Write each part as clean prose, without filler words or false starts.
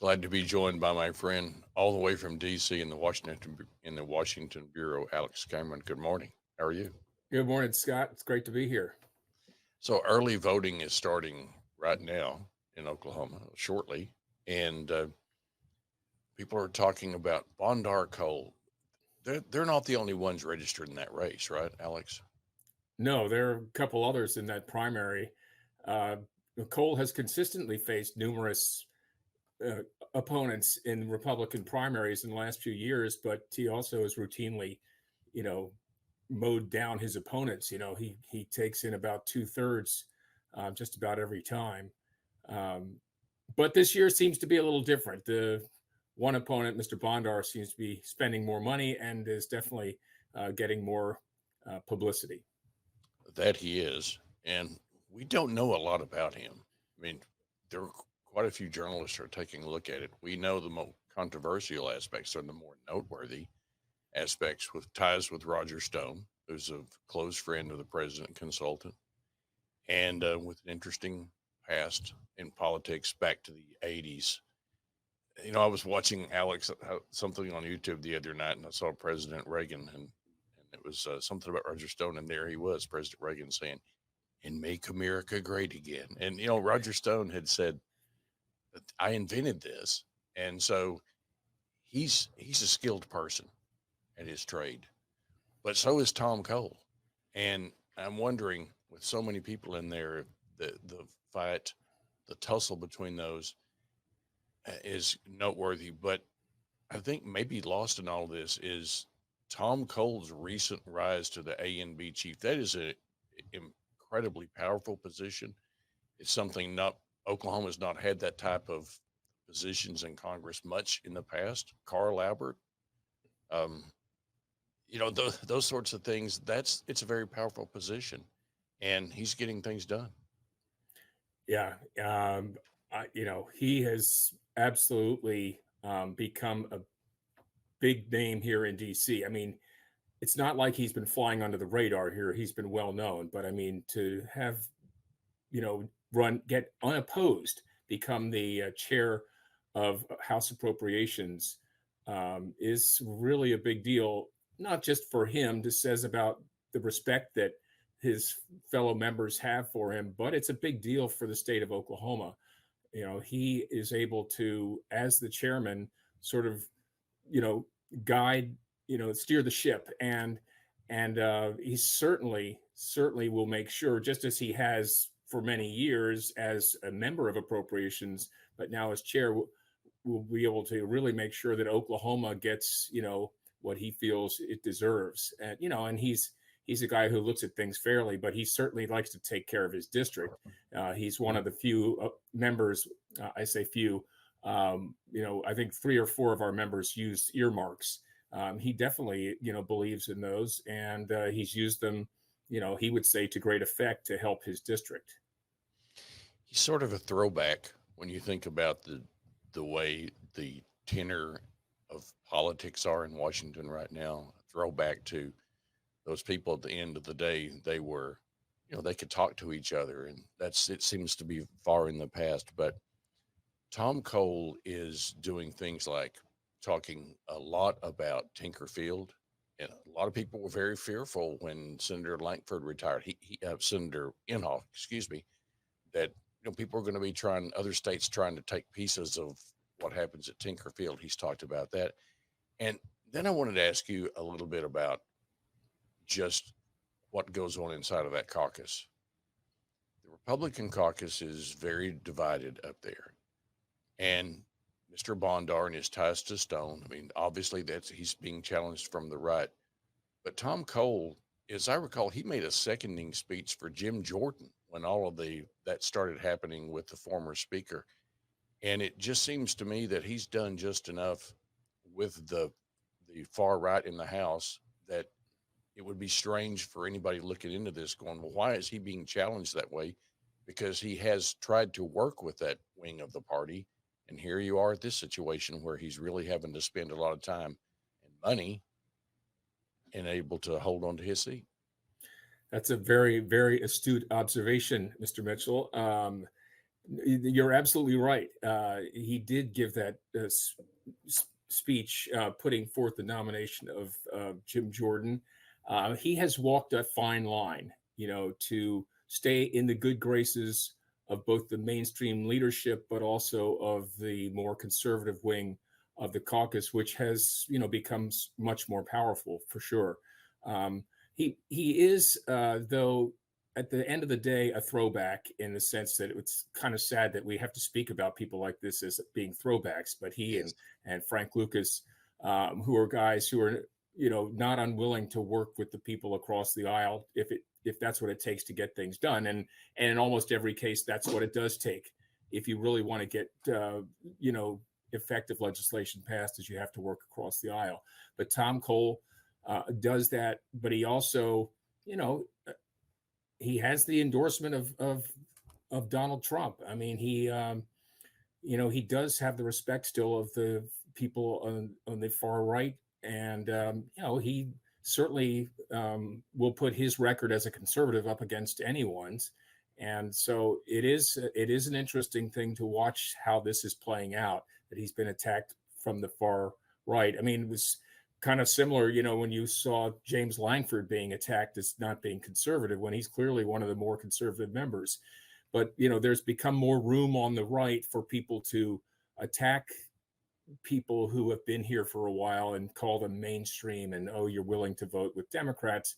Glad to be joined by my friend all the way from D.C. in the Washington Bureau, Alex Cameron. Good morning. How are you? Good morning, Scott. It's great to be here. So early voting is starting right now in Oklahoma shortly, and people are talking about Bondar Cole. They're not the only ones registered in that race, right, Alex? No, there are a couple others in that primary. Uh, Cole has consistently faced numerous uh, opponents in Republican primaries in the last few years, but he also has routinely, you know, mowed down his opponents. He takes in about 2/3 just about every time. Um, but this year seems to be a little different. The one opponent, Mr. Bondar, seems to be spending more money and is definitely getting more publicity. That he is, and we don't know a lot about him. I mean, there are quite a few journalists are taking a look at it. We know the more controversial aspects are the more noteworthy aspects with ties with Roger Stone, who's a close friend of the president consultant, and with an interesting past in politics back to the 80s. I was watching Alex something on YouTube the other night, and I saw President Reagan, and it was something about Roger Stone, and there he was, President Reagan, saying, "And make America great again." And Roger Stone had said, "I invented this," and so he's a skilled person at his trade, but so is Tom Cole. And I'm wondering, with so many people in there, the fight, the tussle between those is noteworthy. But I think maybe lost in all this is Tom Cole's recent rise to the A and B chief. That is a incredibly powerful position. It's something not Oklahoma's not had that type of positions in Congress much in the past. Carl Albert, um, those sorts of things. It's a very powerful position, and he's getting things done. Yeah, he has absolutely become a big name here in D.C. I mean, it's not like he's been flying under the radar here. He's been well known, but I mean, to have get unopposed, become the chair of House Appropriations is really a big deal, not just for him. This says about the respect that his fellow members have for him, but it's a big deal for the state of Oklahoma. He is able to, as the chairman, sort of, you know, guide, steer the ship, and he certainly will make sure, just as he has for many years as a member of appropriations, but now as chair, will be able to really make sure that Oklahoma gets, what he feels it deserves. And he's a guy who looks at things fairly, but he certainly likes to take care of his district. He's one of the few members, I say few, I think 3 or 4 of our members use earmarks. He definitely, believes in those, and he's used them, he would say, to great effect to help his district. He's sort of a throwback when you think about the way the tenor of politics are in Washington right now. A throwback to those people at the end of the day. They were, they could talk to each other, and it seems to be far in the past. But Tom Cole is doing things like talking a lot about Tinkerfield. And a lot of people were very fearful when Senator Lankford retired. Senator Inhofe, excuse me, that people are going to be trying, other states trying to take pieces of what happens at Tinkerfield. He's talked about that. And then I wanted to ask you a little bit about just what goes on inside of that caucus. The Republican caucus is very divided up there. And Mr. Bondar and his ties to Stone, I mean, obviously he's being challenged from the right. But Tom Cole, as I recall, he made a seconding speech for Jim Jordan when all of that started happening with the former speaker. And it just seems to me that he's done just enough with the far right in the House that it would be strange for anybody looking into this going, well, why is he being challenged that way? Because he has tried to work with that wing of the party. And here you are at this situation where he's really having to spend a lot of time and money and able to hold on to his seat. That's a very, very astute observation, Mr. Mitchell. You're absolutely right. He did give that speech putting forth the nomination of Jim Jordan. He has walked a fine line, to stay in the good graces of both the mainstream leadership, but also of the more conservative wing of the caucus, which has, become much more powerful for sure. He is, though, at the end of the day, a throwback in the sense that it's kind of sad that we have to speak about people like this as being throwbacks. But he Yes. and Frank Lucas, who are guys who are, not unwilling to work with the people across the aisle if that's what it takes to get things done. And in almost every case, that's what it does take. If you really want to get, effective legislation passed, is you have to work across the aisle. But Tom Cole does that, but he also, he has the endorsement of Donald Trump. I mean, he does have the respect still of the people on the far right, and he certainly will put his record as a conservative up against anyone's. And so it is an interesting thing to watch how this is playing out. That he's been attacked from the far right. I mean, it was kind of similar, when you saw James Langford being attacked as not being conservative, when he's clearly one of the more conservative members. But, there's become more room on the right for people to attack people who have been here for a while and call them mainstream and, oh, you're willing to vote with Democrats,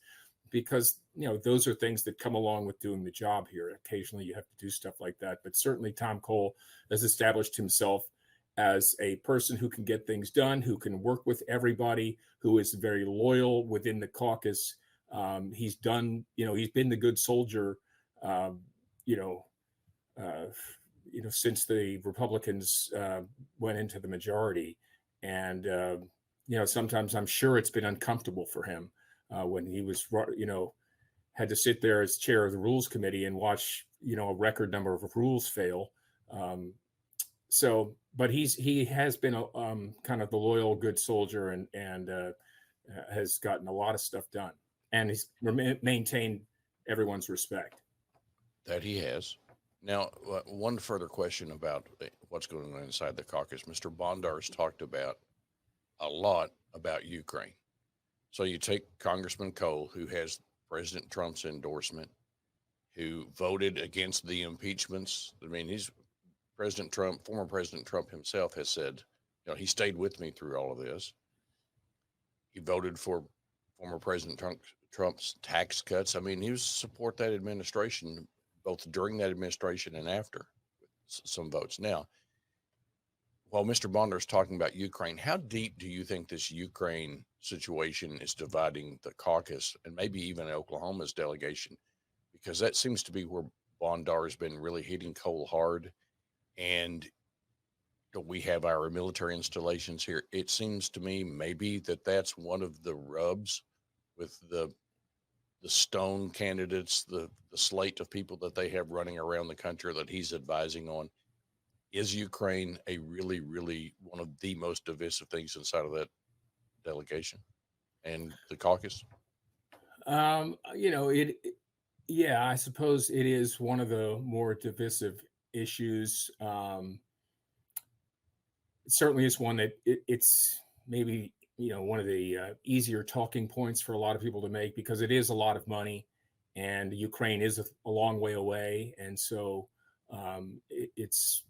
because, those are things that come along with doing the job here. Occasionally you have to do stuff like that. But certainly Tom Cole has established himself as a person who can get things done, who can work with everybody, who is very loyal within the caucus. He's done, he's been the good soldier, um, you know, uh, since the Republicans went into the majority. And, sometimes I'm sure it's been uncomfortable for him when he was, had to sit there as chair of the Rules Committee and watch, a record number of rules fail. But he has been a kind of the loyal good soldier, and has gotten a lot of stuff done, and he's maintained everyone's respect. That he has. Now, one further question about what's going on inside the caucus. Mr. Bondar's talked about a lot about Ukraine. So you take Congressman Cole, who has President Trump's endorsement, who voted against the impeachments. I mean, former President Trump himself has said, he stayed with me through all of this. He voted for former President Trump's tax cuts. I mean, he was support that administration both during that administration and after some votes. Now, while Mr. Bondar is talking about Ukraine, how deep do you think this Ukraine situation is dividing the caucus and maybe even Oklahoma's delegation? Because that seems to be where Bondar has been really hitting Cole hard. And we have our military installations here. It seems to me maybe that's one of the rubs with the stone candidates, the slate of people that they have running around the country that he's advising on. Is Ukraine a really, really one of the most divisive things inside of that delegation and the caucus? Yeah, I suppose it is one of the more divisive issues. It certainly is one that it's maybe, one of the easier talking points for a lot of people to make, because it is a lot of money, and Ukraine is a long way away. And so it's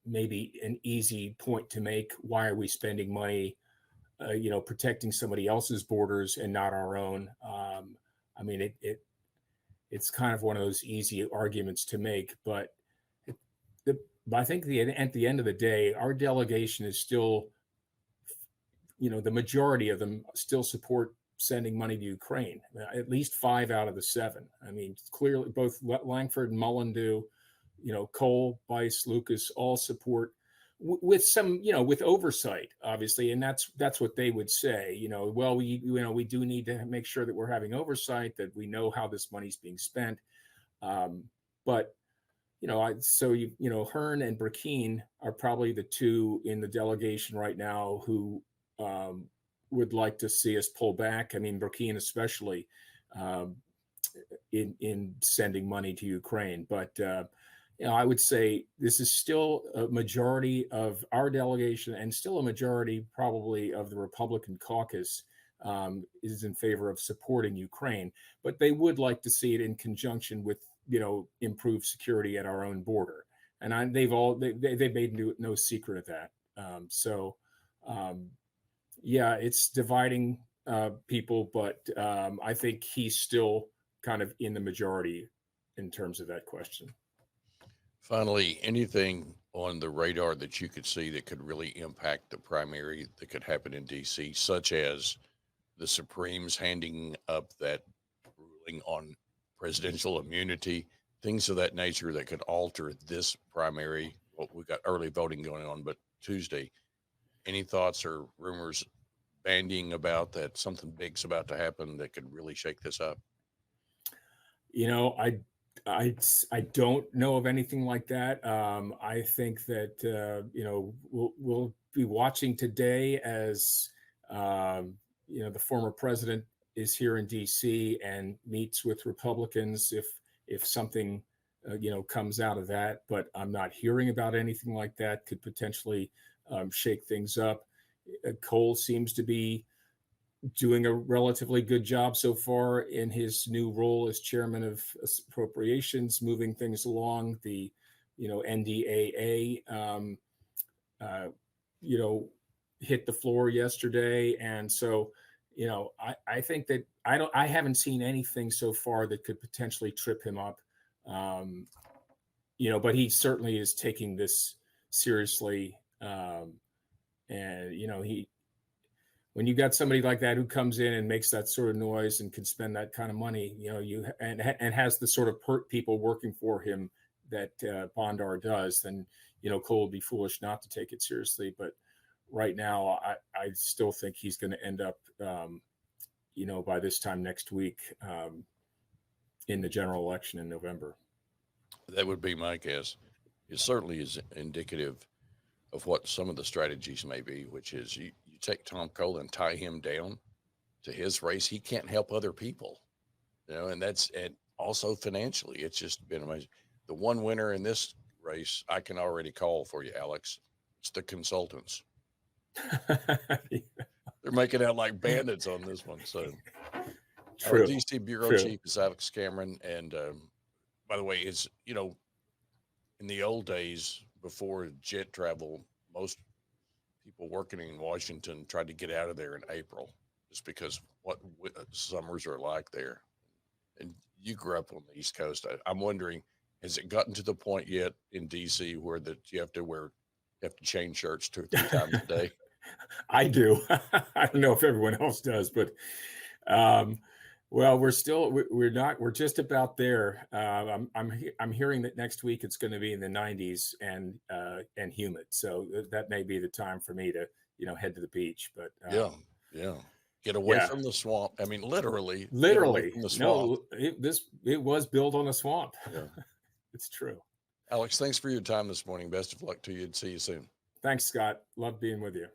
maybe an easy point to make. Why are we spending money, protecting somebody else's borders and not our own? I mean, it's kind of one of those easy arguments to make, but I think at the end of the day, our delegation is still, the majority of them still support sending money to Ukraine. At least 5 out of the 7. I mean, clearly both Langford and Mullen do. Cole, Bice, Lucas all support with some, with oversight, obviously, and that's what they would say. Well, we do need to make sure that we're having oversight, that we know how this money's being spent. But Hearn and Burkeen are probably the two in the delegation right now who would like to see us pull back. I mean, Burkeen especially, in sending money to Ukraine. But I would say this is still a majority of our delegation and still a majority probably of the Republican caucus is in favor of supporting Ukraine, but they would like to see it in conjunction with, improved security at our own border. And they've made no secret of that. So yeah, it's dividing people, but I think he's still kind of in the majority in terms of that question. Finally, anything on the radar that you could see that could really impact the primary that could happen in DC, such as the Supremes handing up that ruling on presidential immunity, things of that nature that could alter this primary? Well, we got early voting going on, but Tuesday, any thoughts or rumors bandying about that something big's about to happen that could really shake this up? You know, I don't know of anything like that. I think that we'll be watching today as the former president is here in D.C. and meets with Republicans if something comes out of that. But I'm not hearing about anything like that. Could potentially shake things up. Cole seems to be doing a relatively good job so far in his new role as chairman of appropriations, moving things along. The NDAA hit the floor yesterday, and so I think that I haven't seen anything so far that could potentially trip him up. But he certainly is taking this seriously, and he when you got somebody like that who comes in and makes that sort of noise and can spend that kind of money, and has the sort of people working for him that Bondar does, then Cole would be foolish not to take it seriously. But right now, I still think he's going to end up, by this time next week, in the general election in November. That would be my guess. It certainly is indicative of what some of the strategies may be, which is you take Tom Cole and tie him down to his race. He can't help other people, and also financially, it's just been amazing. The one winner in this race, I can already call for you, Alex. It's the consultants. They're making out like bandits on this one. So our True. DC bureau True. chief is Alex Cameron. And by the way, it's, in the old days before jet travel, most people working in Washington tried to get out of there in April just because what summers are like there. And you grew up on the East Coast. I'm wondering, has it gotten to the point yet in DC where that you have to change shirts 2 or 3 times a day? I do. I don't know if everyone else does, but well, we're just about there. I'm hearing that next week it's going to be in the 90s and humid. So that may be the time for me to head to the beach. But yeah, get away from the swamp. I mean, literally from the swamp. No, it was built on a swamp. Yeah. It's true. Alex, thanks for your time this morning. Best of luck to you, and see you soon. Thanks, Scott. Love being with you.